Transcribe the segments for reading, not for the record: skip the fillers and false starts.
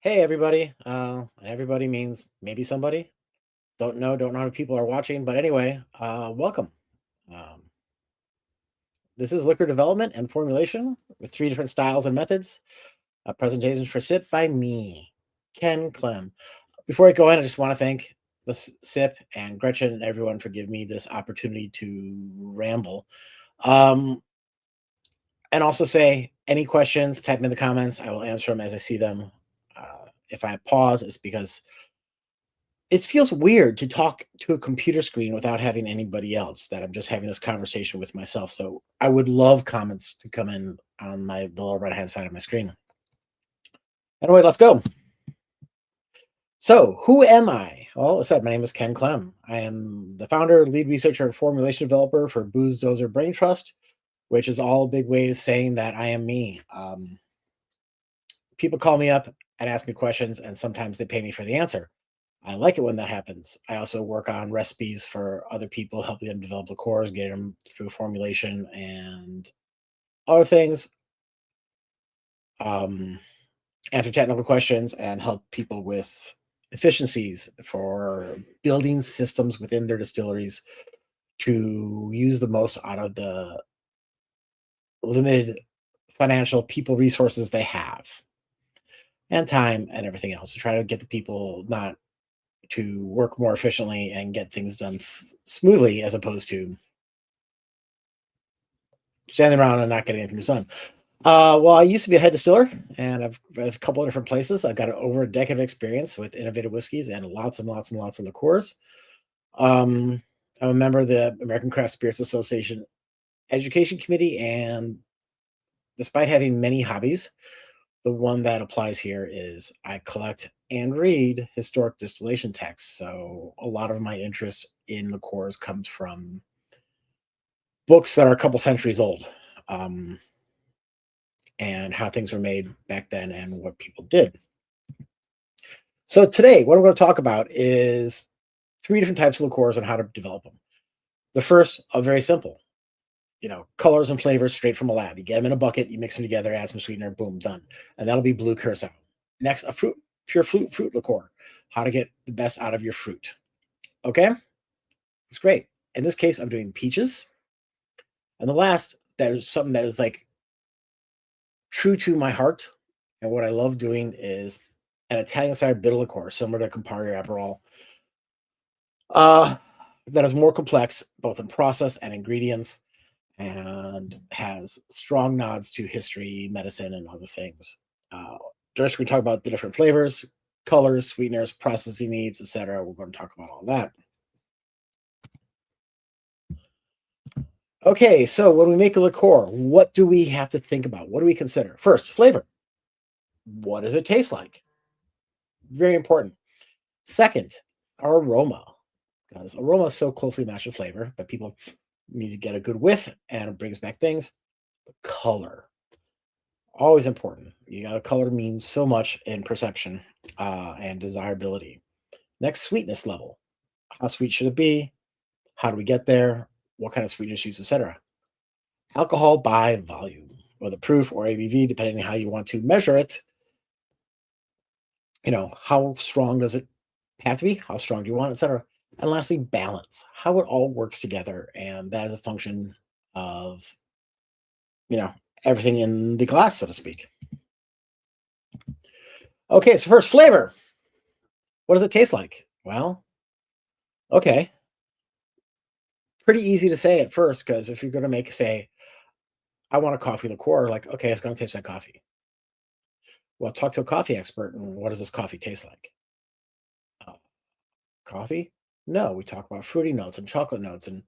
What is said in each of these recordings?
Hey everybody. And everybody means maybe somebody. Don't know if people are watching, but anyway, welcome. Um, this is Liqueur Development and Formulation with three different styles and methods. Presentations for SIP by me, Ken Klehm. Before I go in, I just want to thank the SIP and Gretchen and everyone for giving me this opportunity to ramble. Um, and also say any questions, type them in the comments. I will answer them as I see them. If I pause, it's because it feels weird to talk to a computer screen without having anybody else, that I'm just having this conversation with myself. So I would love comments to come in on the lower right hand side of my screen. Anyway, let's go. So who am I? Well, as I said, my name is Ken Klehm. I am the founder, lead researcher, and formulation developer for Boozedozer Brain Trust, which is all a big way of saying that I am me. People call me up and ask me questions, and sometimes they pay me for the answer. I like it when that happens. I also work on recipes for other people, helping them develop liqueurs, get them through formulation and other things. Um, Answer technical questions and help people with efficiencies for building systems within their distilleries to use the most out of the limited financial people resources they have and time and everything else, to try to get the people not to work more efficiently and get things done smoothly, as opposed to standing around and not getting anything done. Well, I used to be a head distiller, and I've a couple of different places. I've got over a decade of experience with innovative whiskeys and lots and lots and lots of liqueurs. Um, I'm a member of the American Craft Spirits Association Education Committee, and despite having many hobbies, the one that applies here is I collect and read historic distillation texts. So a lot of my interest in liqueurs comes from books that are a couple centuries old, um, and how things were made back then and what people did. So today, what I'm going to talk about is three different types of liqueurs and how to develop them. The first are very simple, colors and flavors straight from a lab. You get them in a bucket, you mix them together, add some sweetener, boom, done. And that'll be blue curacao. Next, a pure fruit liqueur. How to get the best out of your fruit. Okay, it's great. In this case, I'm doing peaches. And the last, that is something that is like true to my heart. And what I love doing is an Italian style bitter liqueur, similar to Campari or Aperol. Uh, that is more complex, both in process and ingredients, and has strong nods to history, medicine, and other things. First, we talk about the different flavors, colors, sweeteners, processing needs, etc. We're going to talk about all that. Okay, so when we make a liqueur, what do we have to think about? What do we consider? First, flavor. What does it taste like? Very important. Second, our aroma, because aroma is so closely matched with flavor, but people need to get a good whiff, and it brings back things. Color, always important. You got, a color means so much in perception and desirability. Next, sweetness level. How sweet should it be? How do we get there? What kind of sweetness use, etc. Alcohol by volume, or the proof, or ABV, depending on how you want to measure it. How strong does it have to be? How strong do you want, etc. And lastly, balance, how it all works together. And that is a function of, you know, everything in the glass, so to speak. Okay, so first, flavor. What does it taste like? Well, okay. Pretty easy to say at first, because if you're going to make, say, I want a coffee liqueur, like, okay, it's going to taste like coffee. Well, talk to a coffee expert, and what does this coffee taste like? Uh, Coffee? No, we talk about fruity notes and chocolate notes and,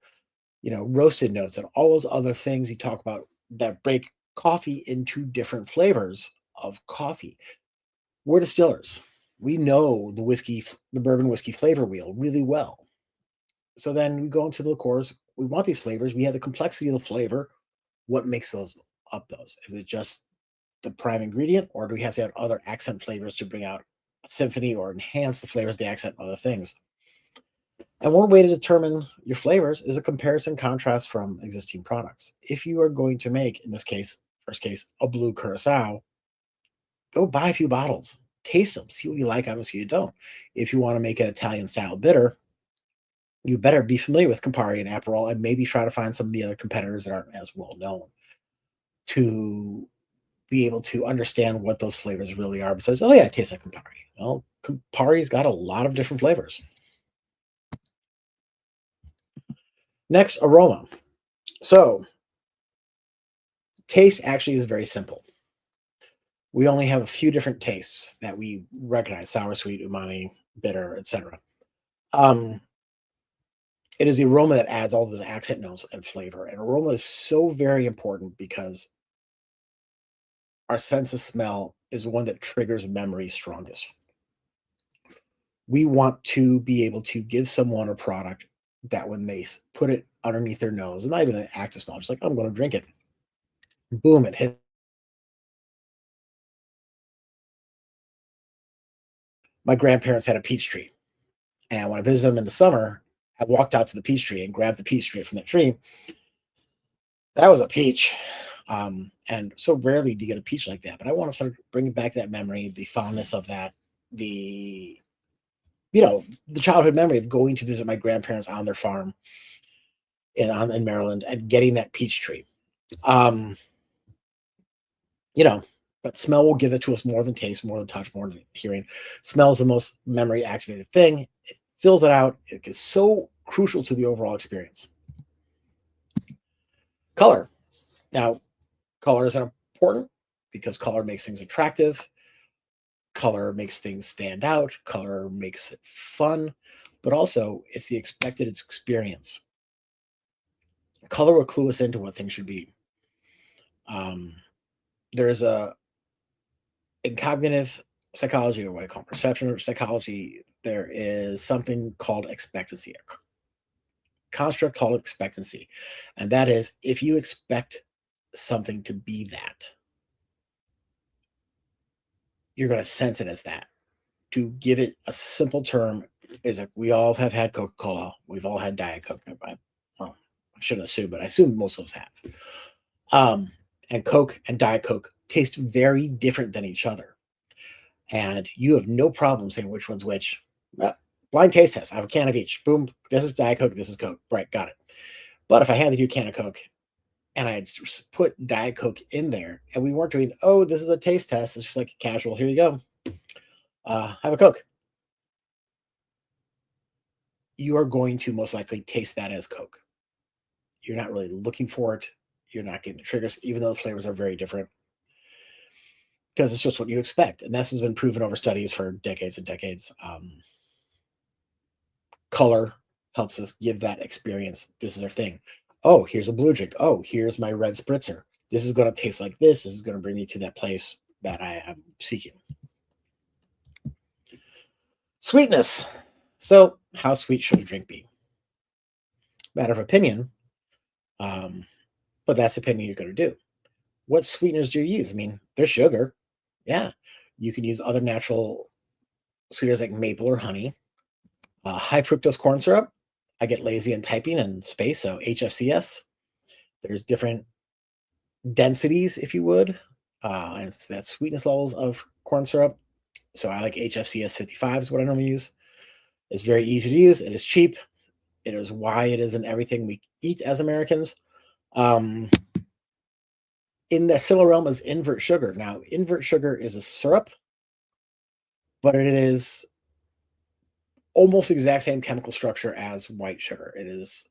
roasted notes and all those other things you talk about that break coffee into different flavors of coffee. We're distillers. We know the bourbon whiskey flavor wheel really well. So then we go into the liqueurs. We want these flavors. We have the complexity of the flavor. What makes those up those? Is it just the prime ingredient, or do we have to add other accent flavors to bring out a symphony or enhance the flavors, the accent, and other things? And one way to determine your flavors is a comparison contrast from existing products. If you are going to make, in this case, first case, a blue curacao, go buy a few bottles. taste them, see what you like out of them, see what you don't. If you want to make an Italian style bitter, you better be familiar with Campari and Aperol and maybe try to find some of the other competitors that aren't as well known to be able to understand what those flavors really are. Besides, oh yeah, it tastes like Campari. Well, Campari's got a lot of different flavors. Next, aroma. So, taste actually is very simple. We only have a few different tastes that we recognize: sour, sweet, umami, bitter, etc. Um, it is the aroma that adds all those accent notes and flavor. And aroma is so very important because our sense of smell is one that triggers memory strongest. We want to be able to give someone a product that when they put it underneath their nose, and not even an active smell, just like, I'm going to drink it. Boom, it hit. My grandparents had a peach tree. And when I visited them in the summer, I walked out to the peach tree and grabbed the peach tree from that tree. That was a peach. And so rarely do you get a peach like that. But I want to start bringing back that memory, the fondness of that, the the childhood memory of going to visit my grandparents on their farm in Maryland and getting that peach tree. Um, you know, but smell will give it to us more than taste, more than touch, more than hearing. Smell is the most memory activated thing. It fills it out. It is so crucial to the overall experience. Color. Now, color is important because color makes things attractive. Color makes things stand out. Color makes it fun, but also it's the expected experience. Color will clue us into what things should be. There's in cognitive psychology, or what I call perception psychology, there is something called expectancy, a construct called expectancy. And that is, if you expect something to be that, you're going to sense it as that. To give it a simple term is like, we all have had Coca-Cola. We've all had Diet Coke. Well, I shouldn't assume, but I assume most of us have. And Coke and Diet Coke taste very different than each other. And you have no problem saying which one's which. Blind taste test. I have a can of each. Boom. This is Diet Coke. This is Coke. Right. Got it. But if I handed you a can of Coke and I had put Diet Coke in there and we weren't doing, oh, this is a taste test. It's just like casual. Here you go. Have a Coke. You are going to most likely taste that as Coke. You're not really looking for it. You're not getting the triggers, even though the flavors are very different, because it's just what you expect. And this has been proven over studies for decades and decades. Color helps us give that experience. This is our thing. Oh, here's a blue drink. Oh, here's my red spritzer. This is going to taste like this. This is going to bring me to that place that I am seeking. Sweetness. So, how sweet should a drink be? Matter of opinion, but that's the opinion you're going to do. What sweeteners do you use? I mean, there's sugar. Yeah. You can use other natural sweeteners like maple or honey. High fructose corn syrup. I get lazy in typing and space, so HFCS. There's different densities, if you would, and that's sweetness levels of corn syrup. So I like HFCS 55 is what I normally use. It's very easy to use. It is cheap. It is why it is in everything we eat as Americans. In the similar realm is invert sugar. Now, invert sugar is a syrup, but it is almost the exact same chemical structure as white sugar. It is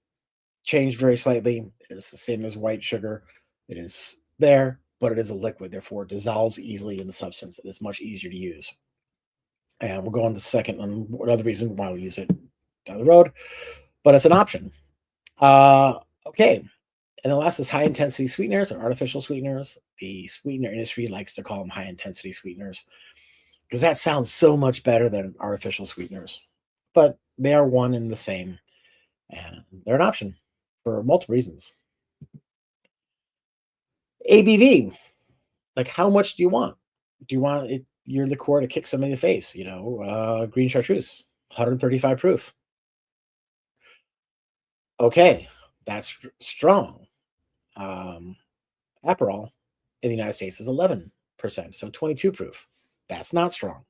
changed very slightly. It is the same as white sugar. It is there, but it is a liquid. Therefore, it dissolves easily in the substance. It is much easier to use. And we'll go on to second on another reason why we use it down the road, but it's an option. Okay. And the last is high intensity sweeteners or artificial sweeteners. The sweetener industry likes to call them high intensity sweeteners because that sounds so much better than artificial sweeteners, but they are one and the same, and they're an option for multiple reasons. ABV, like how much do you want? Do you want your liqueur to kick somebody in the face? Green chartreuse, 135 proof. Okay, that's strong. Aperol in the United States is 11%, so 22 proof. That's not strong.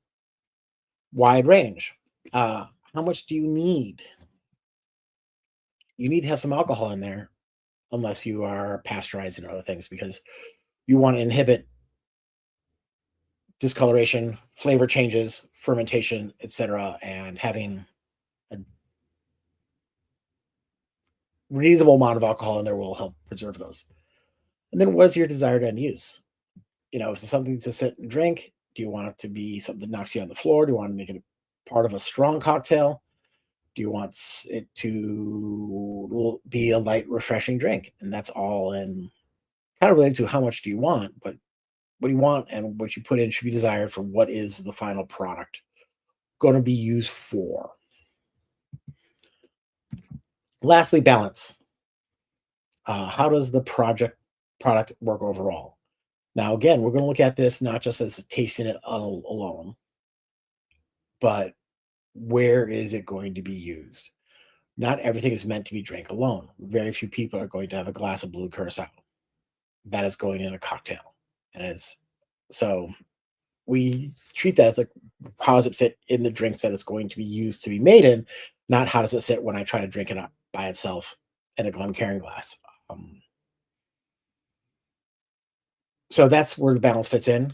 Wide range. How much do you need? You need to have some alcohol in there, unless you are pasteurizing or other things, because you want to inhibit discoloration, flavor changes, fermentation, etc., and having a reasonable amount of alcohol in there will help preserve those. And then, what is your desired end use? Is it something to sit and drink? Do you want it to be something that knocks you on the floor? Do you want to make it part of a strong cocktail? Do you want it to be a light, refreshing drink? And that's all in kind of related to how much do you want, but what do you want and what you put in should be desired for what is the final product going to be used for. Lastly, balance. How does the product work overall? Now, again, we're going to look at this not just as tasting it alone, but where is it going to be used? Not everything is meant to be drank alone. Very few people are going to have a glass of blue curacao. That is going in a cocktail. And it's so we treat that as like, how does it fit in the drinks that it's going to be used to be made in, not how does it sit when I try to drink it up by itself in a Glencairn glass. So that's where the balance fits in.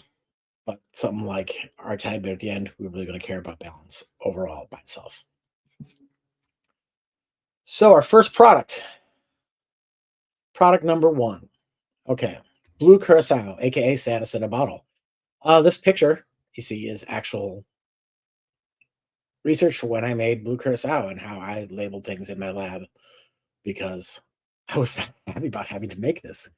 But something like our tide bit at the end, we're really going to care about balance overall by itself. So our first product number 1. Okay, blue curacao, aka Santa's in a bottle. This picture you see is actual research for when I made blue curacao and how I labeled things in my lab, because I was happy about having to make this.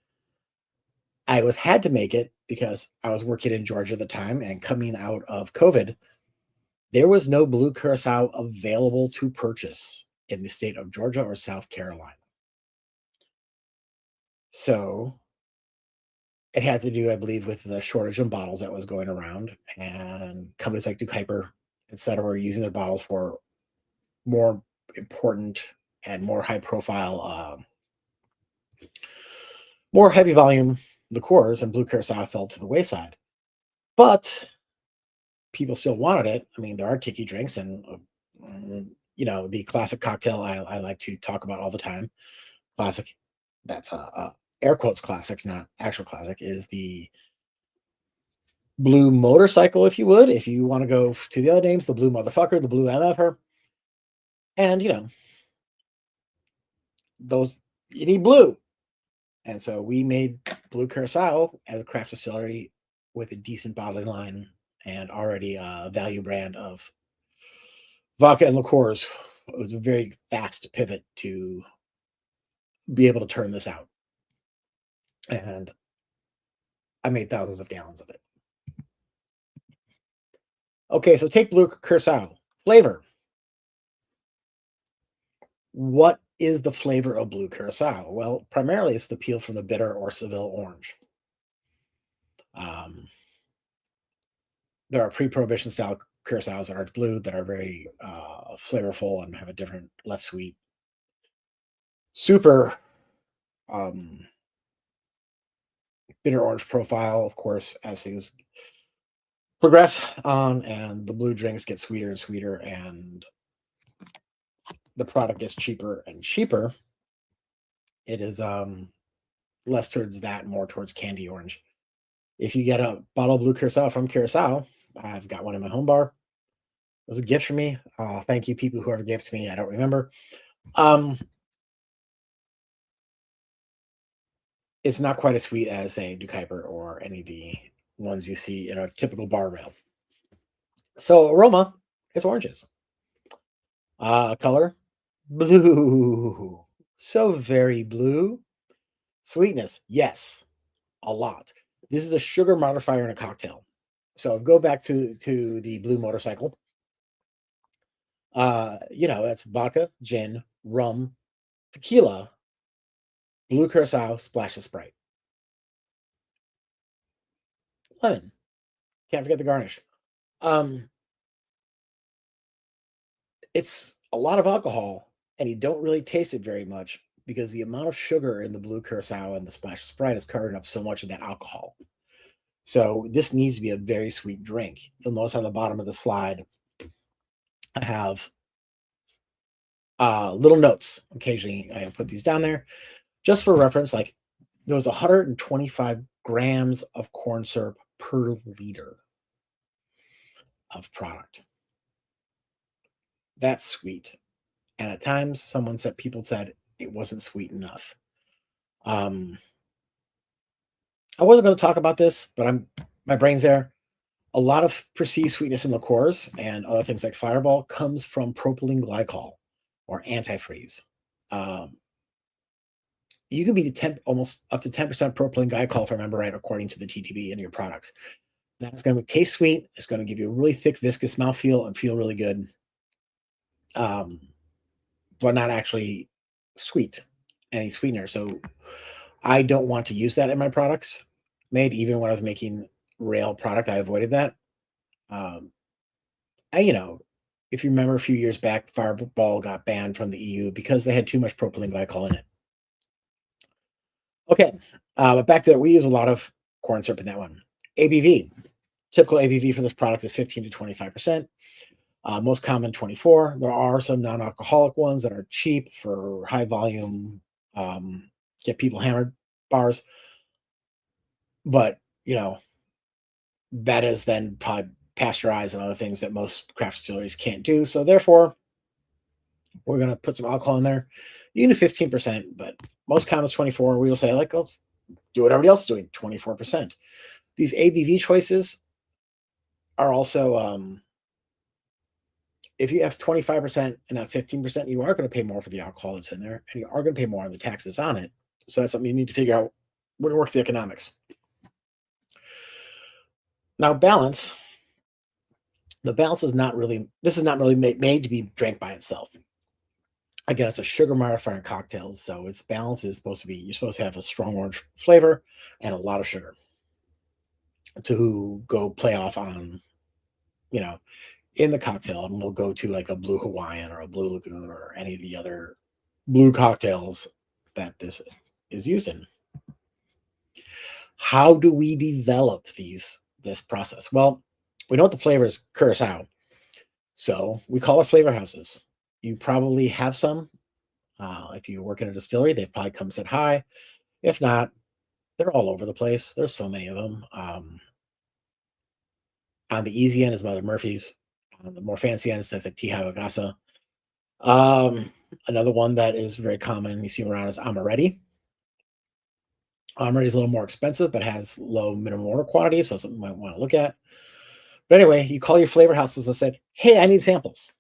I had to make it because I was working in Georgia at the time, and coming out of COVID, there was no blue curacao available to purchase in the state of Georgia or South Carolina. So it had to do, I believe, with the shortage of bottles that was going around, and companies like Duke Hyper, etc., were using their bottles for more important and more high profile, more heavy volume liqueurs, and blue curacao fell to the wayside. But people still wanted it. I mean, there are tiki drinks, and the classic cocktail I like to talk about all the time. Classic, that's air quotes classics, not actual classic, is the blue motorcycle, if you would. If you want to go to the other names, the blue motherfucker, the blue MFR, and those, you need blue. And so we made blue curacao as a craft distillery with a decent bottling line and already a value brand of vodka and liqueurs. It was a very fast pivot to be able to turn this out. And I made thousands of gallons of it. Okay, so take blue curacao. Flavor. What is the flavor of blue curacao? Well, primarily it's the peel from the bitter or Seville orange. There are pre-prohibition style curaçaos that are blue that are very flavorful and have a different, less sweet, super bitter orange profile. Of course, as things progress on and the blue drinks get sweeter and sweeter, and the product gets cheaper and cheaper, it is less towards that, more towards candy orange. If you get a bottle of blue curacao from Curacao, I've got one in my home bar. It was a gift for me. Thank you, people, whoever gave it to me. I don't remember. It's not quite as sweet as, say, Duke Hyper or any of the ones you see in a typical bar rail. So aroma is oranges. Color, blue. So very blue. Sweetness, yes, a lot. This is a sugar modifier in a cocktail. So go back to the blue motorcycle. That's vodka, gin, rum, tequila, blue curacao, splash of Sprite, lemon. Can't forget the garnish. It's a lot of alcohol, and you don't really taste it very much because the amount of sugar in the blue curacao and the splash of Sprite is covering up so much of that alcohol. So this needs to be a very sweet drink. You'll notice on the bottom of the slide, I have little notes. Occasionally, I put these down there just for reference. Like there was 125 grams of corn syrup per liter of product. That's sweet. And at times, people said it wasn't sweet enough. Um, I wasn't going to talk about this, but my brain's there. A lot of perceived sweetness in liqueurs and other things like Fireball comes from propylene glycol or antifreeze. Um, you can be almost up to 10% propylene glycol, if I remember right, according to the TTB in your products. That's going to taste sweet. It's going to give you a really thick, viscous mouthfeel and feel really good, um, but not actually sweet, any sweetener. So I don't want to use that in my products. Made even when I was making rail product, I avoided that. Um, you know, if you remember a few years back, Fireball got banned from the EU because they had too much propylene glycol in it. Okay, but back to that, we use a lot of corn syrup in that one. ABV, typical ABV for this product is 15 to 25%. Most common 24. There are some non-alcoholic ones that are cheap for high volume, get people hammered bars, but that is then probably pasteurized and other things that most craft distilleries can't do. So therefore, we're going to put some alcohol in there. You can do 15%, but most common is 24. We will say, like, oh, do what everybody else is doing, 24%. These ABV choices are also, if you have 25% and not 15%, you are going to pay more for the alcohol that's in there, and you are going to pay more on the taxes on it. So that's something you need to figure out when you work the economics. Now, balance. The balance is not really, this is not really made to be drank by itself. Again, it's a sugar modifier in cocktails, so its balance is supposed to be, you're supposed to have a strong orange flavor and a lot of sugar to go play off on, you know, in the cocktail. And we'll go to like a blue Hawaiian or a blue Lagoon or any of the other blue cocktails that this is used in. How do we develop this process? Well, we know what the flavor is, curacao. So we call it flavor houses. You probably have some. If you work in a distillery, they've probably come set high. If not, they're all over the place. There's so many of them. On the easy end is Mother Murphy's. On the more fancy end is like Tea Hawagasa. Another one that is very common, you see them around, is Amaretti. Amaretti is a little more expensive, but has low minimum order quantity, so something you might want to look at. But anyway, you call your flavor houses and said, hey, I need samples.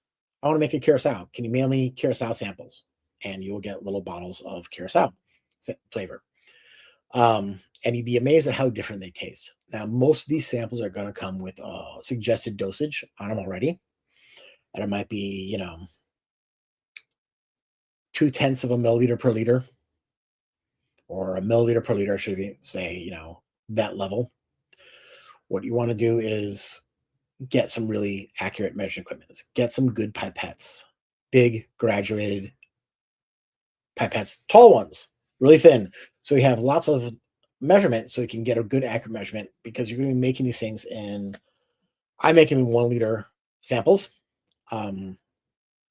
I want to make a curacao. Can you mail me curacao samples? And you will get little bottles of curacao flavor. And you'd be amazed at how different they taste. Now, most of these samples are going to come with a suggested dosage on them already. And it might be, 0.2 of a milliliter per liter, or a milliliter per liter, should be, say, that level. What you want to do is get some really accurate measuring equipment. Get some good pipettes, big graduated pipettes, tall ones, really thin. So you have lots of measurement so you can get a good accurate measurement, because you're going to be making these things I make them in 1 liter samples.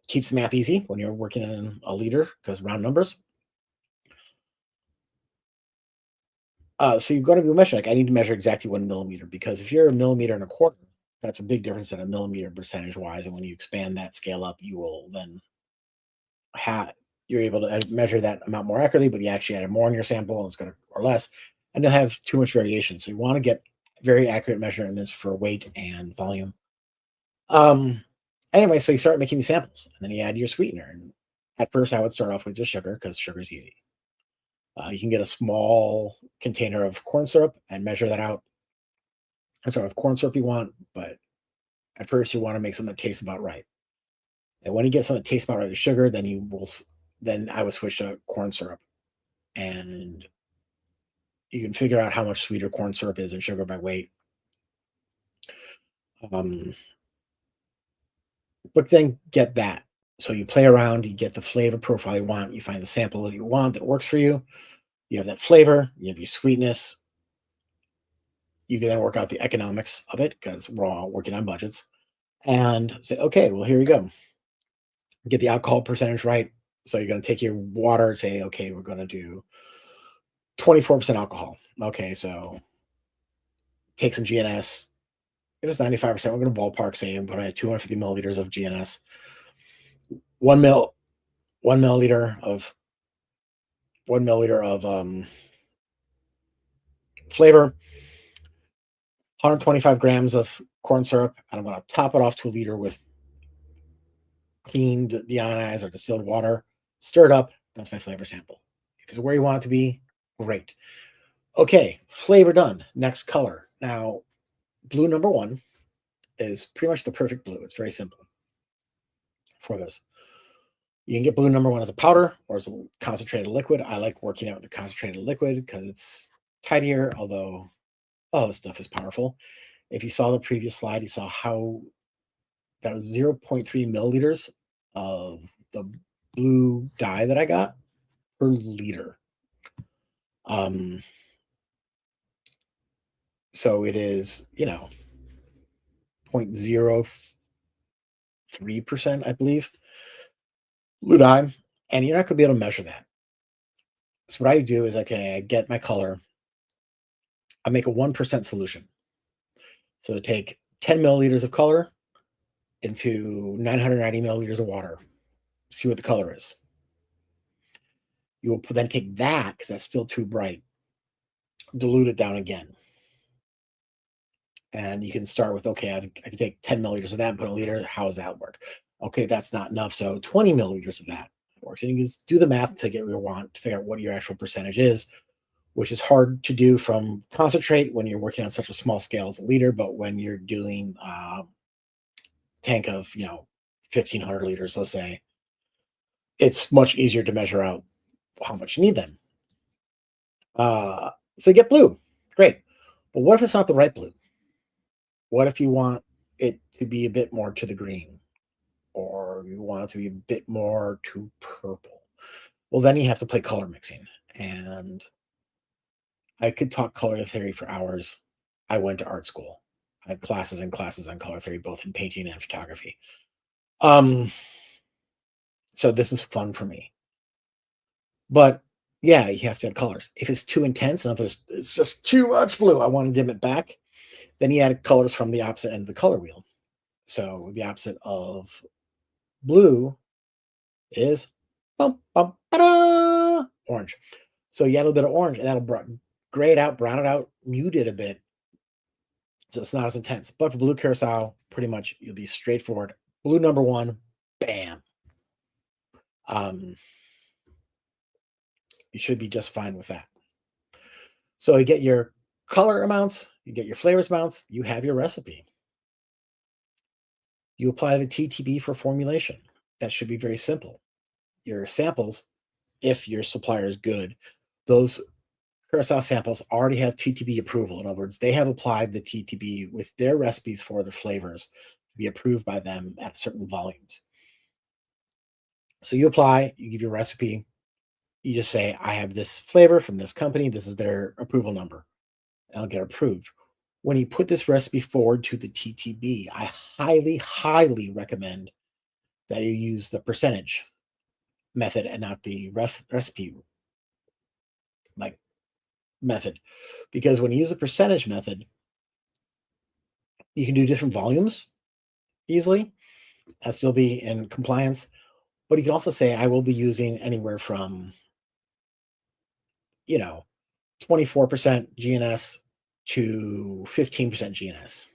Keeps the math easy when you're working in a liter, because round numbers. So you're going to be measuring, like, I need to measure exactly 1 millimeter, because if you're a millimeter and a quarter, that's a big difference than a millimeter percentage wise. And when you expand that scale up, you will then you're able to measure that amount more accurately, but you actually add more in your sample and it's going to, or less, and you'll have too much variation. So you want to get very accurate measurements for weight and volume. Anyway, so you start making these samples, and then you add your sweetener. And at first, I would start off with just sugar, because sugar is easy. You can get a small container of corn syrup and measure that out. And sort of corn syrup you want, but at first you want to make something that tastes about right. And when you get something that tastes about right with sugar, then I would switch to corn syrup, and you can figure out how much sweeter corn syrup is and sugar by weight. But then get that. So you play around, you get the flavor profile you want, you find the sample that you want that works for you. You have that flavor, you have your sweetness. You can then work out the economics of it, because we're all working on budgets. and say, okay, well, here you go. Get the alcohol percentage right. So you're going to take your water and say, okay, we're going to do 24% alcohol. Okay, so take some GNS. If it's 95%, we're going to ballpark say and put in 250 milliliters of GNS, 1 milliliter of 1 milliliter of flavor, 125 grams of corn syrup, and I'm going to top it off to a liter with cleaned, deionized, or distilled water. Stir it up. That's my flavor sample. If it's where you want it to be, great. Okay, flavor done. Next color. Now, blue number one is pretty much the perfect blue. It's very simple for this. You can get blue number one as a powder or as a concentrated liquid. I like working out with the concentrated liquid because it's tidier, although all this stuff is powerful. If you saw the previous slide, you saw how that was 0.3 milliliters of the blue dye that I got per liter. So it is, 0.03%, I believe, blue dye, and you're not going to be able to measure that. So what I do is, okay, I get my color, I make a 1% solution. So take 10 milliliters of color into 990 milliliters of water, see what the color is. You will then take that, because that's still too bright, dilute it down again. And you can start with, okay, I can take 10 milliliters of that and put a liter. How does that work? Okay, that's not enough. So 20 milliliters of that works. And you can do the math to get what you want, to figure out what your actual percentage is, which is hard to do from concentrate when you're working on such a small scale as a liter. But when you're doing tank of 1,500 liters, let's say, it's much easier to measure out how much you need then. So get blue, great. But what if it's not the right blue? What if you want it to be a bit more to the green, or you want it to be a bit more to purple? Well, then you have to play color mixing, and I could talk color theory for hours. I went to art school. I had classes and classes on color theory, both in painting and photography. So this is fun for me. But yeah, you have to add colors. If it's too intense, in other words, it's just too much blue, I want to dim it back, then you add colors from the opposite end of the color wheel. So the opposite of blue is orange. So you add a little bit of orange, and that'll gray it out, brown it out, mute it a bit, so it's not as intense. But for blue curacao, pretty much you'll be straightforward. Blue number one, bam. You should be just fine with that. So you get your color amounts, you get your flavors amounts, you have your recipe. You apply the TTB for formulation. That should be very simple. Your samples, if your supplier is good, those curacao samples already have TTB approval. In other words, they have applied the TTB with their recipes for the flavors to be approved by them at certain volumes. So you apply, you give your recipe, you just say, I have this flavor from this company, this is their approval number, and it'll get approved. When you put this recipe forward to the TTB, I highly, highly recommend that you use the percentage method and not the recipe method, because when you use the percentage method, you can do different volumes easily and still be in compliance. But you can also say, I will be using anywhere from 24% GNS to 15% GNS.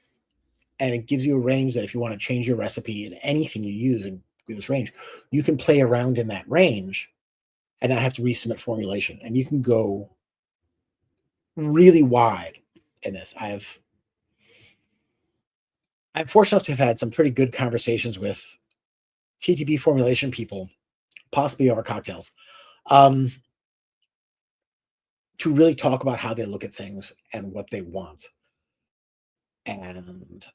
And it gives you a range that if you want to change your recipe in anything you use in this range, you can play around in that range and not have to resubmit formulation. And you can go really wide in this. I'm fortunate enough to have had some pretty good conversations with TTB formulation people, possibly over cocktails, to really talk about how they look at things and what they want. And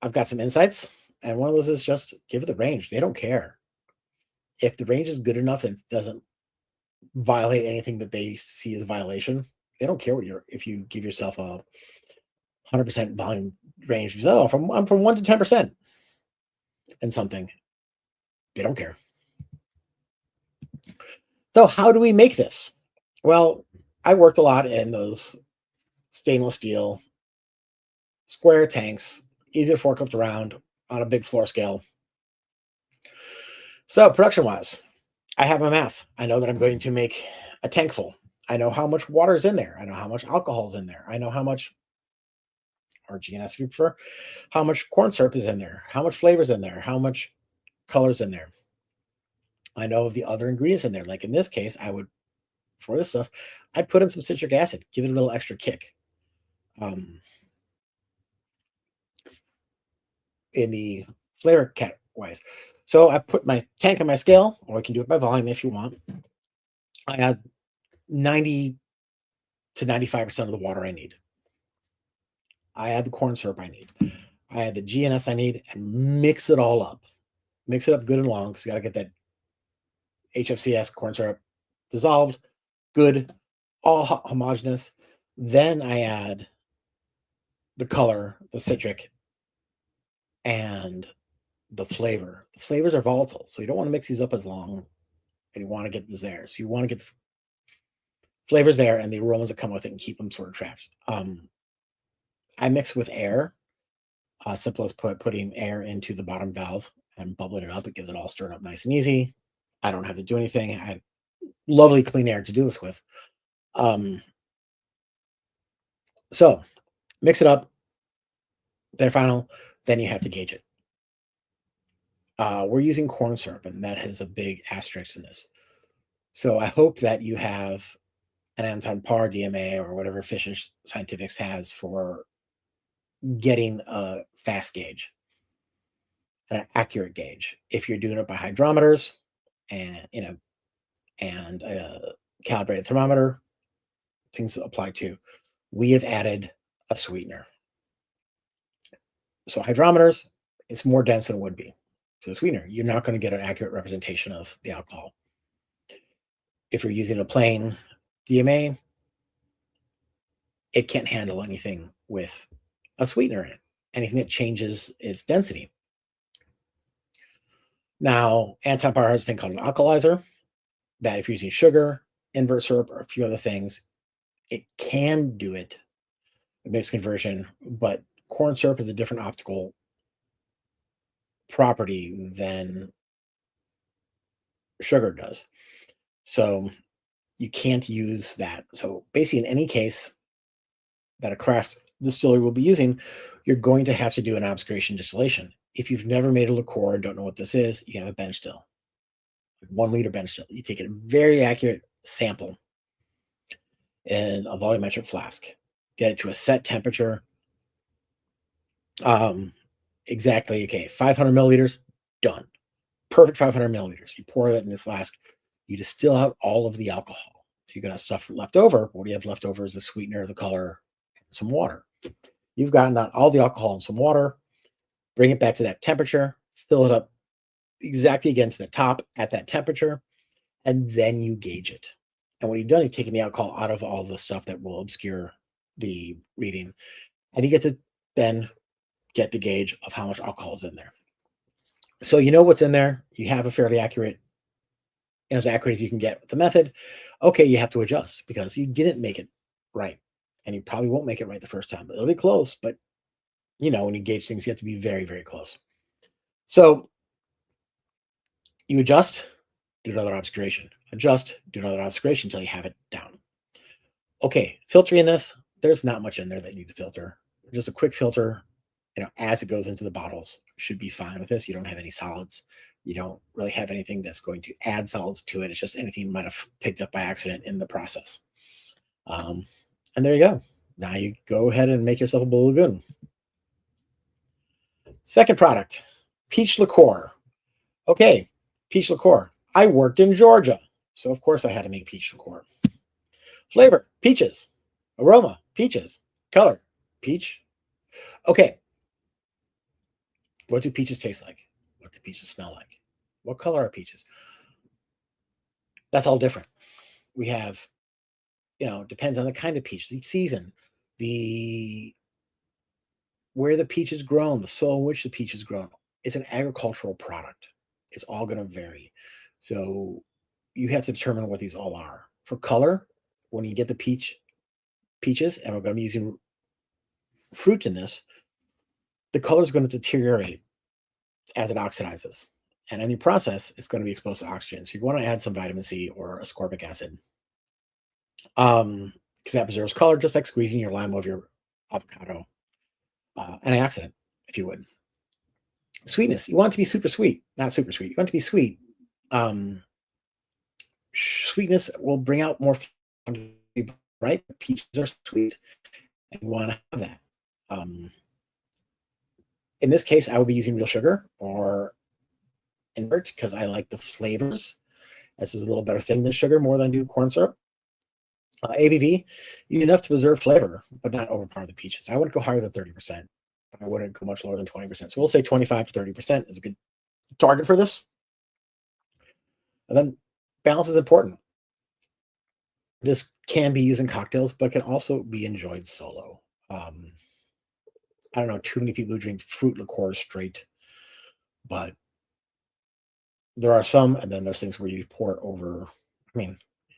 I've got some insights, and one of those is just give it the range. They don't care. If the range is good enough and doesn't violate anything that they see as a violation, they don't care if you give yourself a 100% volume range. Oh, I'm from 1 to 10%. and something. They don't care. So how do we make this? Well, I worked a lot in those stainless steel square tanks, easy to forklift around on a big floor scale. So production wise, I have my math. I know that I'm going to make a tank full. I know how much water is in there. I know how much alcohol is in there. I know how much, or GNS if you prefer, how much corn syrup is in there, how much flavor is in there, how much colors in there. I know the other ingredients in there. Like in this case, I would, for this stuff, I'd put in some citric acid, give it a little extra kick. In the flavor cat wise. So I put my tank on my scale, or I can do it by volume if you want. I add 90 to 95% of the water I need. I add the corn syrup I need. I add the GNS I need and mix it all up. Mix it up good and long because you got to get that HFCS corn syrup dissolved, good, all homogeneous. Then I add the color, the citric, and the flavor. The flavors are volatile, so you don't want to mix these up as long, and you want to get those there. So you want to get the flavors there and the aromas that come with it and keep them sort of trapped. I mix with air. Simple as putting air into the bottom valve and bubbling it up. It gives it all stirred up nice and easy. I don't have to do anything. I had lovely clean air to do this with. So mix it up. They're final. Then you have to gauge it. We're using corn syrup, and that has a big asterisk in this. So I hope that you have an Anton Par DMA or whatever Fisher Scientifics has for getting a fast gauge, an accurate gauge. If you're doing it by hydrometers and and a calibrated thermometer, things apply too. We have added a sweetener. So hydrometers, it's more dense than it would be. So the sweetener, you're not going to get an accurate representation of the alcohol. If you're using a plain DMA, it can't handle anything with a sweetener in it. Anything that changes its density. Now, Anton Par has a thing called an alkalizer that if you're using sugar, invert syrup, or a few other things, it can do it. It makes conversion, but corn syrup is a different optical property than sugar does. So you can't use that. So basically, in any case that a craft distillery will be using, you're going to have to do an obscuration distillation. If you've never made a liqueur and don't know what this is, you have a bench still, 1 liter bench still. You take a very accurate sample in a volumetric flask, get it to a set temperature. Exactly. Okay. 500 milliliters, done. Perfect 500 milliliters. You pour that in the flask. You distill out all of the alcohol. You're going to have stuff left over. What do you have left over is the sweetener, the color, some water. You've gotten out all the alcohol and some water. Bring it back to that temperature. Fill it up exactly against the top at that temperature. And then you gauge it. And when you've done, you've taken the alcohol out of all the stuff that will obscure the reading. And you get to then get the gauge of how much alcohol is in there. So you know what's in there. You have a fairly accurate, as accurate as you can get with the method. Okay, you have to adjust because you didn't make it right. And you probably won't make it right the first time. It'll be close, but when you gauge things, you have to be very, very close. So you adjust, do another obscuration. Adjust, do another obscuration until you have it down. Okay, filtering this, there's not much in there that you need to filter. Just a quick filter, as it goes into the bottles should be fine with this. You don't have any solids. You don't really have anything that's going to add solids to it. It's just anything you might have picked up by accident in the process. And there you go. Now you go ahead and make yourself a Blue Lagoon. Second product, peach liqueur. Okay, peach liqueur. I worked in Georgia, so of course I had to make peach liqueur. Flavor, peaches. Aroma, peaches. Color, peach. Okay. What do peaches taste like? What do peaches smell like? What color are peaches? That's all different. We have, depends on the kind of peach, the season, where the peach is grown, the soil in which the peach is grown. it's an agricultural product. It's all going to vary. So you have to determine what these all are. For color, when you get the peaches, and we're going to be using fruit in this, the color is going to deteriorate as it oxidizes. And in the process, it's going to be exposed to oxygen. So you want to add some vitamin C or ascorbic acid. Because that preserves color, just like squeezing your lime over your avocado. Antioxidant, if you would. Sweetness, you want it to be super sweet, not super sweet. You want it to be sweet. Sweetness will bring out more, right? Peaches are sweet, and you want to have that. In this case, I would be using real sugar or invert because I like the flavors. This is a little better thing than sugar, more than I do corn syrup. ABV, you need enough to preserve flavor, but not overpower the peaches. I wouldn't go higher than 30%. I wouldn't go much lower than 20%. So we'll say 25 to 30% is a good target for this. And then balance is important. This can be used in cocktails, but can also be enjoyed solo. I don't know too many people who drink fruit liqueurs straight, but there are some, and then there's things where you pour it over.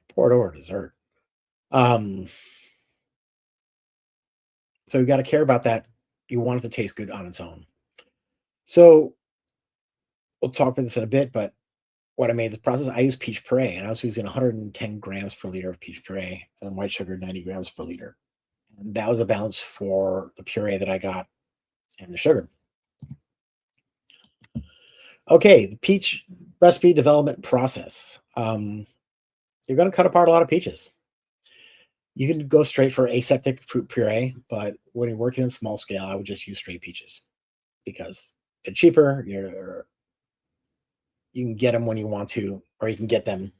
Pour it over dessert. So you got to care about that. You want it to taste good on its own. So we'll talk about this in a bit, but what I made this process, I used peach puree, and I was using 110 grams per liter of peach puree and white sugar, 90 grams per liter. And that was a balance for the puree that I got and the sugar. Okay, the peach recipe development process. You're going to cut apart a lot of peaches. You can go straight for aseptic fruit puree, but when you're working in small scale, I would just use straight peaches because they're cheaper. You can get them when you want to, or you can get them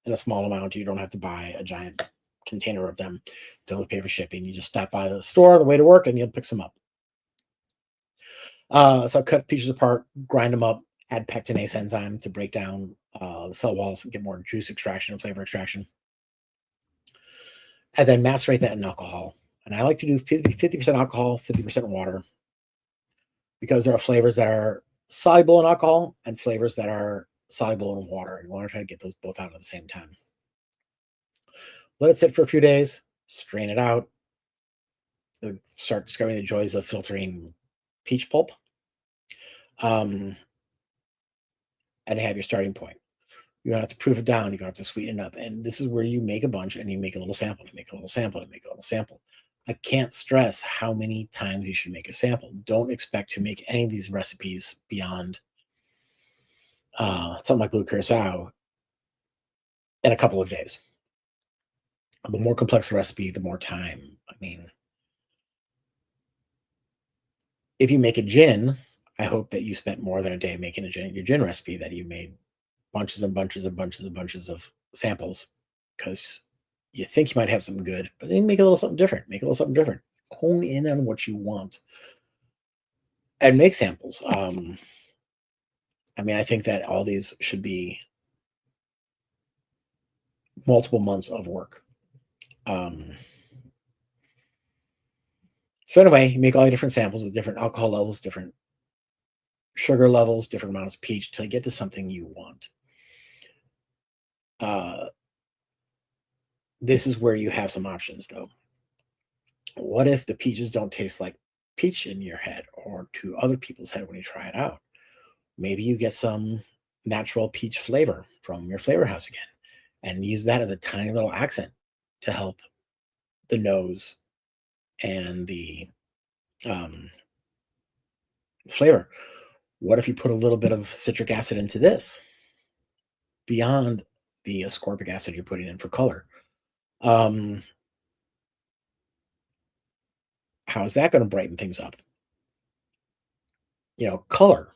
in a small amount. You don't have to buy a giant container of them. Don't pay for shipping. You just stop by the store on the way to work and you'll pick some up. So I cut peaches apart, grind them up, add pectinase enzyme to break down the cell walls and get more juice extraction and flavor extraction. And then macerate that in alcohol. And I like to do 50% alcohol, 50% water, because there are flavors that are soluble in alcohol and flavors that are soluble in water. And you want to try to get those both out at the same time. Let it sit for a few days, strain it out, start discovering the joys of filtering peach pulp, and have your starting point. You don't have to proof it down. You don't have to sweeten it up. And this is where you make a bunch and you make a little sample, you make a little sample, you make a little sample. I can't stress how many times you should make a sample. Don't expect to make any of these recipes beyond something like blue curacao in a couple of days. The more complex the recipe, the more time. If you make a gin, I hope that you spent more than a day making your gin recipe, that you made bunches and bunches and bunches and bunches of samples, because you think you might have something good, but then make a little something different. Make a little something different. Hone in on what you want and make samples. I think that all these should be multiple months of work. So anyway, you make all the different samples with different alcohol levels, different sugar levels, different amounts of peach till you get to something you want. This is where you have some options, though. What if the peaches don't taste like peach in your head or to other people's head when you try it out? Maybe you get some natural peach flavor from your flavor house again and use that as a tiny little accent to help the nose and the flavor. What if you put a little bit of citric acid into this beyond the ascorbic acid you're putting in for color? How is that going to brighten things up? Color.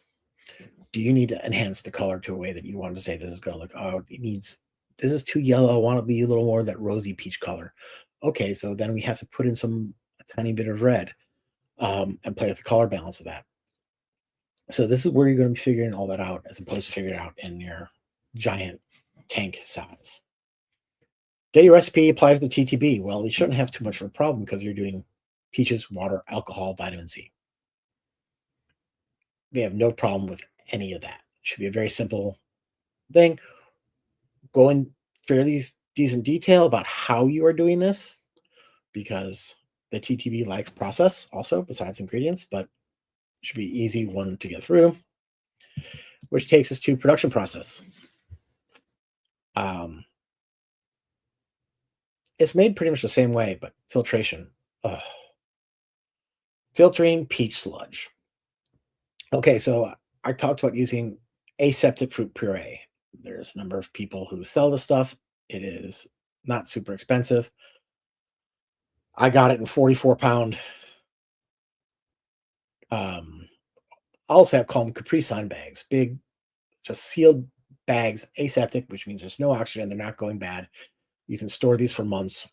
Do you need to enhance the color to a way that you want to say this is going to look, this is too yellow. I want to be a little more of that rosy peach color. Okay, so then we have to put in a tiny bit of red and play with the color balance of that. So this is where you're going to be figuring all that out, as opposed to figuring it out in your giant tank size. Get your recipe, apply it to the TTB. Well, you shouldn't have too much of a problem because you're doing peaches, water, alcohol, vitamin C. They have no problem with any of that. It should be a very simple thing. Go in fairly decent detail about how you are doing this because the TTB likes process also besides ingredients, but it should be easy one to get through, which takes us to production process. Um, it's made pretty much the same way, but filtration. Ugh. Filtering peach sludge. Okay, so I talked about using aseptic fruit puree. There's a number of people who sell this stuff. It is not super expensive. I got it in 44-pound. I'll also call them Capri Sun bags, big, just sealed bags, aseptic, which means there's no oxygen. They're not going bad. You can store these for months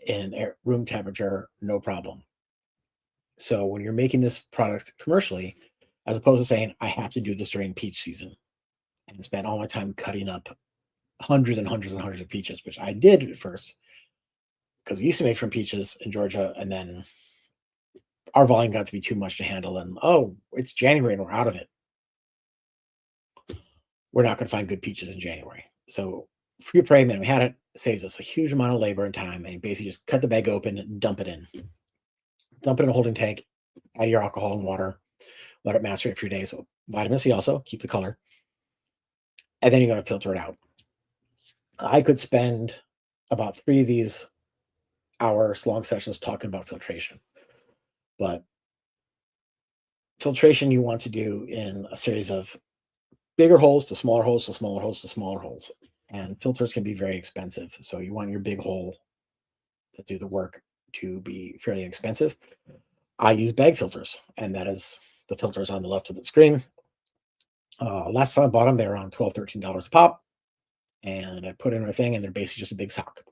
in room temperature, no problem. So when you're making this product commercially, as opposed to saying, I have to do this during peach season and spend all my time cutting up hundreds and hundreds and hundreds of peaches, which I did at first because we used to make from peaches in Georgia. And then our volume got to be too much to handle. And oh, it's January and we're out of it. We're not going to find good peaches in January. So free prey, man, we had it. Saves us a huge amount of labor and time. And you basically just cut the bag open and dump it in. Dump it in a holding tank, add your alcohol and water, let it macerate for a few days. So vitamin C also, keep the color. And then you're going to filter it out. I could spend about 3 of these hours long sessions talking about filtration. But filtration you want to do in a series of bigger holes to smaller holes to smaller holes to smaller holes. And filters can be very expensive. So you want your big hole to do the work to be fairly inexpensive. I use bag filters, and that is the filters on the left of the screen. Last time I bought them, they were around $12, $13 a pop. And I put in my thing, and they're basically just a big sock.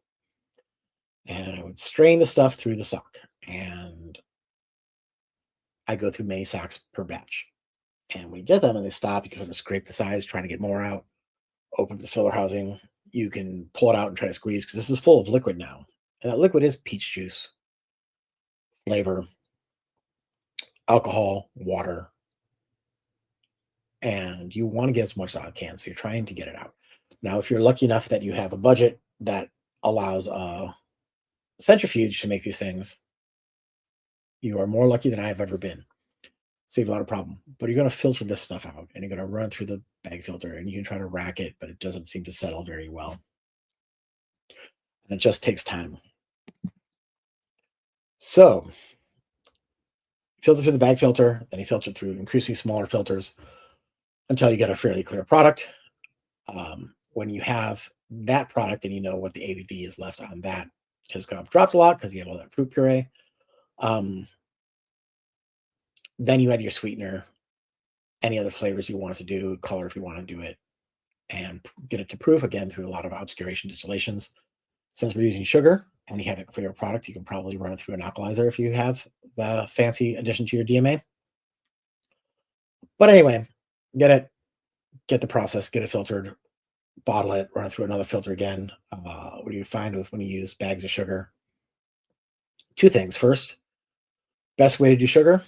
And I would strain the stuff through the sock. And I go through many socks per batch. And when you get them and they stop, you can sort of scrape the sides, trying to get more out. Open the filler housing. You can pull it out and try to squeeze because this is full of liquid now. And that liquid is peach juice, flavor, alcohol, water. And you want to get as much out as you can. So you're trying to get it out. Now, if you're lucky enough that you have a budget that allows a centrifuge to make these things, you are more lucky than I have ever been. Save a lot of problem. But you're going to filter this stuff out and you're going to run through the bag filter and you can try to rack it, but it doesn't seem to settle very well. And it just takes time. So filter through the bag filter, then you filter through increasingly smaller filters until you get a fairly clear product. When you have that product and you know what the ABV is left on that, because it's going to drop a lot because you have all that fruit puree. Then you add your sweetener, any other flavors you want to do, color if you want to do it, and get it to proof again through a lot of obscuration distillations. Since we're using sugar and you have a clear product, you can probably run it through an alkalizer if you have the fancy addition to your DMA. But anyway, get the process, get it filtered, bottle it, run it through another filter again. What do you find with when you use bags of sugar? 2 things. First, best way to do sugar,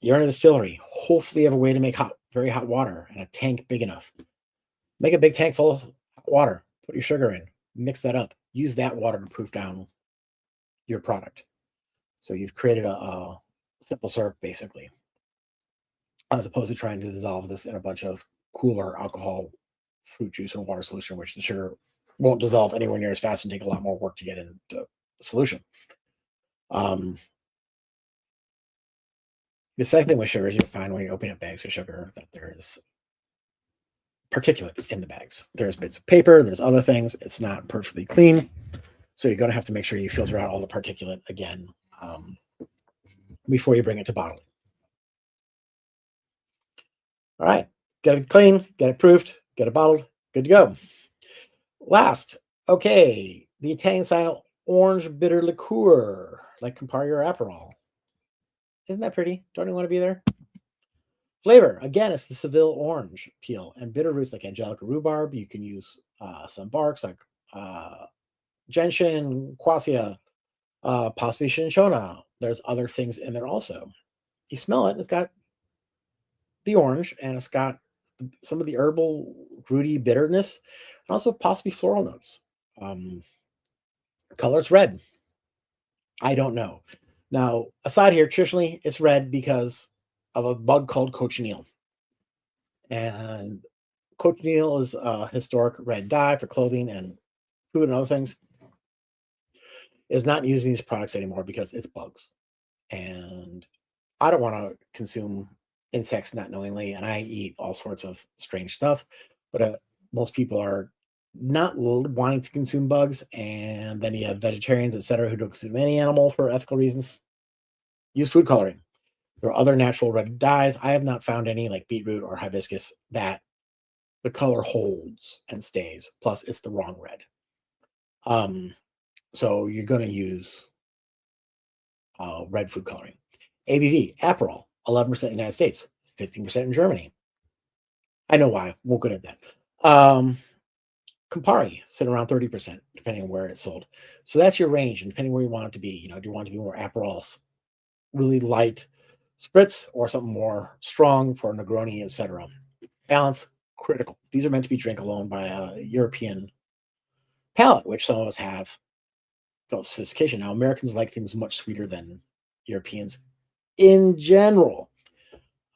you're in a distillery. Hopefully you have a way to make very hot water and a tank big enough. Make a big tank full of hot water, put your sugar in, mix that up. Use that water to proof down your product. So you've created a simple syrup, basically, as opposed to trying to dissolve this in a bunch of cooler alcohol, fruit juice, and water solution, which the sugar won't dissolve anywhere near as fast and take a lot more work to get into the solution. The second thing with sugar is you find when you open up bags of sugar that there is particulate in the bags. There's bits of paper, there's other things. It's not perfectly clean. So you're going to have to make sure you filter out all the particulate again before you bring it to bottling. All right, get it clean, get it proofed, get it bottled, good to go. Last, okay, the Italian style orange bitter liqueur, like Campari or Aperol. Isn't that pretty? Don't you want to be there? Flavor, again, it's the Seville orange peel and bitter roots like angelica rhubarb. You can use some barks like gentian, quassia, possibly cinchona. There's other things in there also. You smell it, it's got the orange, and it's got some of the herbal, fruity bitterness, and also possibly floral notes. Um, Color's red. I don't know. Now, aside here, traditionally, it's red because of a bug called cochineal. And cochineal is a historic red dye for clothing and food and other things. Is not using these products anymore because it's bugs. And I don't want to consume insects not knowingly, and I eat all sorts of strange stuff. But most people are not wanting to consume bugs, and then you have vegetarians, etc., who don't consume any animal for ethical reasons. Use food coloring. There are other natural red dyes. I have not found any like beetroot or hibiscus that the color holds and stays. Plus, it's the wrong red. Um, so you're going to use red food coloring. ABV, Aperol, 11% United States, 15% in Germany. I know why. Won't go into that. Campari, sitting around 30%, depending on where it's sold. So that's your range, and depending where you want it to be. Do you want it to be more Aperol, really light spritz, or something more strong for Negroni, etc. Balance, critical. These are meant to be drank alone by a European palate, which some of us have sophistication. Now, Americans like things much sweeter than Europeans in general.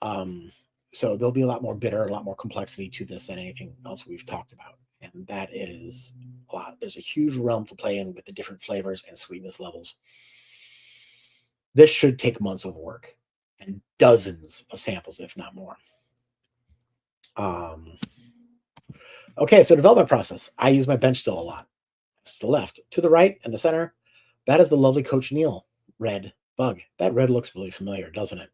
Um, so there'll be a lot more bitter, a lot more complexity to this than anything else we've talked about. And that is a lot. There's a huge realm to play in with the different flavors and sweetness levels. This should take months of work and dozens of samples, if not more. Okay, so development process. I use my bench still a lot. That's to the left. To the right and the center, that is the lovely cochineal red bug. That red looks really familiar, doesn't it?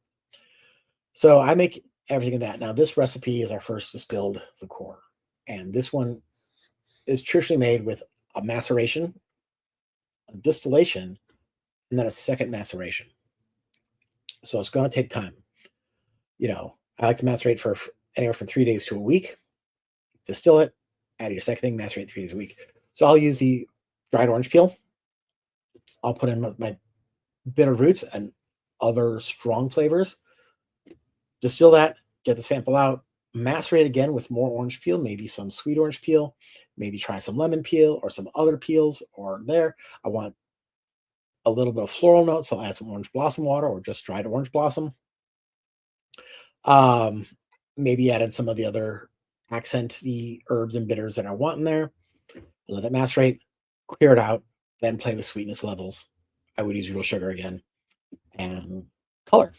So I make everything of that. Now, this recipe is our first distilled liqueur. And this one is traditionally made with a maceration, a distillation, and then a second maceration. So it's going to take time. I like to macerate for anywhere from 3 days to a week. Distill it, add your second thing, macerate 3 days a week. So I'll use the dried orange peel. I'll put in my bitter roots and other strong flavors. Distill that, get the sample out, macerate again with more orange peel, maybe some sweet orange peel, maybe try some lemon peel or some other peels or there. I want a little bit of floral notes, so I'll add some orange blossom water or just dried orange blossom. Maybe add in some of the other accent-y herbs and bitters that I want in there. Let it macerate, clear it out, then play with sweetness levels. I would use real sugar again and color.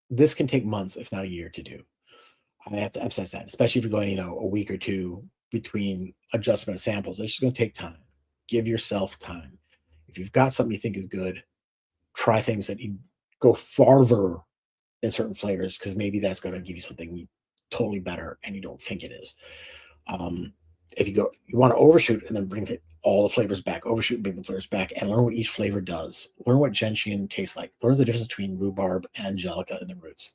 This can take months, if not a year, to do. I have to emphasize that, especially if you're going, a week or two between adjustment of samples. It's just going to take time. Give yourself time. If you've got something you think is good, try things that you go farther in certain flavors because maybe that's going to give you something totally better and you don't think it is. If you want to overshoot and then bring all the flavors back, overshoot and bring the flavors back, and learn what each flavor does. Learn what gentian tastes like. Learn the difference between rhubarb and angelica in the roots.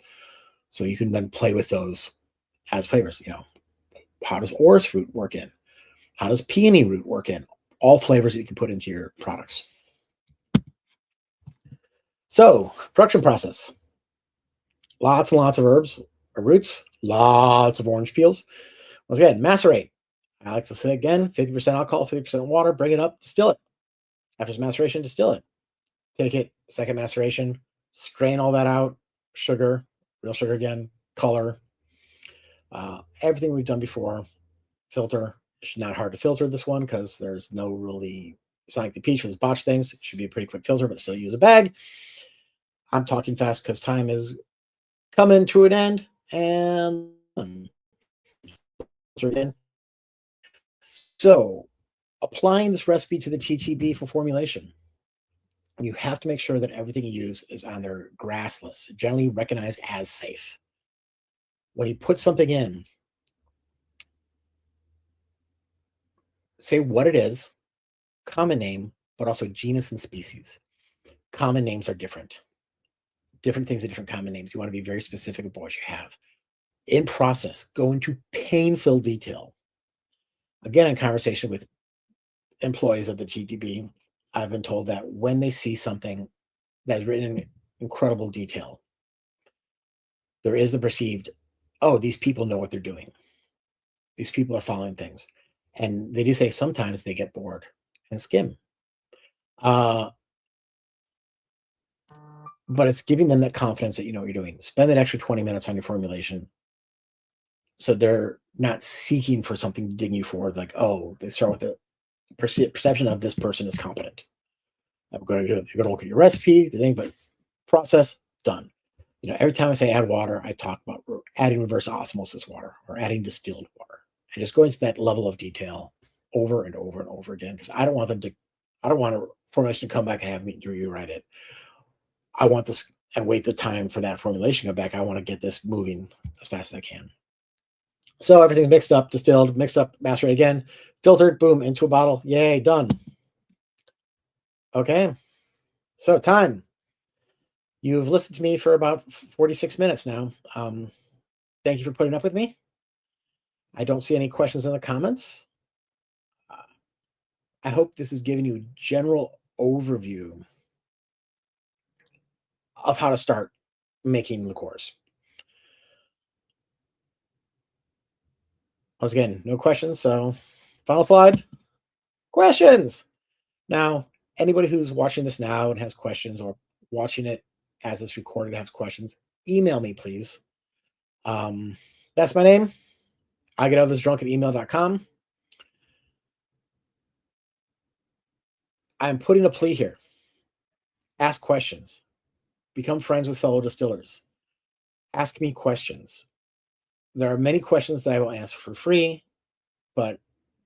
So you can then play with those as flavors. How does orris root work in? How does peony root work in? All flavors that you can put into your products. So, production process. Lots and lots of herbs or roots, lots of orange peels. Once again, macerate. I like to say again, 50% alcohol, 50% water, bring it up, distill it. After maceration, distill it. Take it, second maceration, strain all that out, sugar, real sugar again, color, everything we've done before, filter. It's not hard to filter this one because there's no really, it's not like the peach with botch things. It should be a pretty quick filter, but still use a bag. I'm talking fast because time is coming to an end and so applying this recipe to the TTB for formulation. You have to make sure that everything you use is on their GRAS list, generally recognized as safe. When you put something in, say what it is, common name, but also genus and species. Common names are different. Different things are different common names. You want to be very specific about what you have. In process, go into painful detail. Again, in conversation with employees of the TTB, I've been told that when they see something that is written in incredible detail. There is the perceived, oh, these people know what they're doing. These people are following things. And they do say sometimes they get bored and skim. Uh, but it's giving them that confidence that you know what you're doing. Spend that extra 20 minutes on your formulation. So they're not seeking for something to dig you forward, like, oh, they start with the perception of this person is competent. I'm going to do it. You're going to look at your recipe, the thing, but process done. You know, every time I say add water, I talk about adding reverse osmosis water or adding distilled water. I just go into that level of detail over and over and over again because I don't want them to, I don't want a formulation to come back and have me rewrite it. I want this and wait the time for that formulation to come back. I want to get this moving as fast as I can. So everything's mixed up, distilled, mixed up, macerate again, filtered, boom, into a bottle. Yay, done. Okay, so time. You've listened to me for about 46 minutes now. Thank you for putting up with me. I don't see any questions in the comments. I hope this is giving you a general overview of how to start making liqueurs. Once again, no questions. So, final slide. Questions. Now, anybody who's watching this now and has questions or watching it as it's recorded has questions, email me, please. That's my name. I get others drunk at email.com. I'm putting a plea here. Ask questions. Become friends with fellow distillers. Ask me questions. There are many questions that I will answer for free, but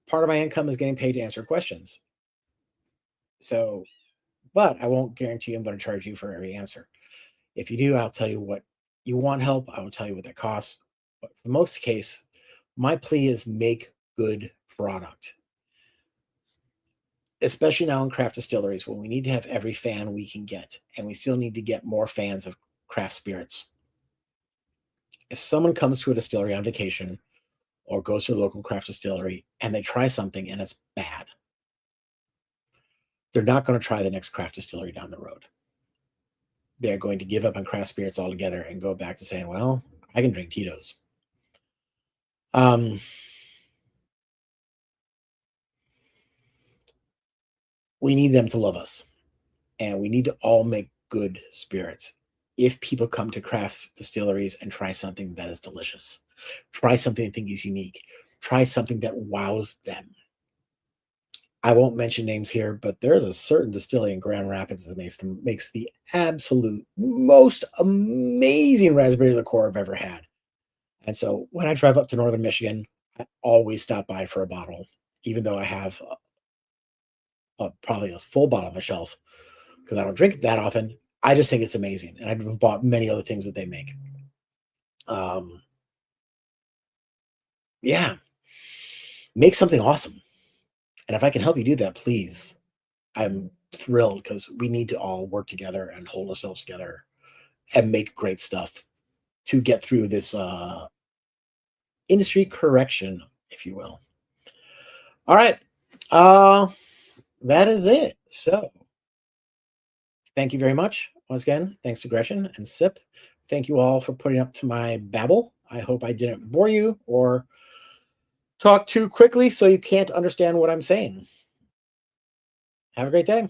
part of my income is getting paid to answer questions. So, but I won't guarantee I'm going to charge you for every answer. If you do, I'll tell you what you want help. I will tell you what that costs. But for the most case, my plea is make good product. Especially now in craft distilleries, when we need to have every fan we can get, and we still need to get more fans of craft spirits. If someone comes to a distillery on vacation or goes to a local craft distillery and they try something and it's bad, they're not going to try the next craft distillery down the road. They're going to give up on craft spirits altogether and go back to saying, well, I can drink Tito's. We need them to love us, and we need to all make good spirits. If people come to craft distilleries and try something that is delicious, try something they think is unique, try something that wows them. I won't mention names here, but there's a certain distillery in Grand Rapids that makes the absolute most amazing raspberry liqueur I've ever had. And so when I drive up to Northern Michigan, I always stop by for a bottle, even though I have probably a full bottle on my shelf because I don't drink it that often. I just think it's amazing. And I've bought many other things that they make. Yeah, make something awesome. And if I can help you do that, please, I'm thrilled because we need to all work together and hold ourselves together and make great stuff to get through this industry correction, if you will. All right. That is it. So thank you very much. Once again, thanks to Gretchen and Sip. Thank you all for putting up to my babble. I hope I didn't bore you or talk too quickly so you can't understand what I'm saying. Have a great day.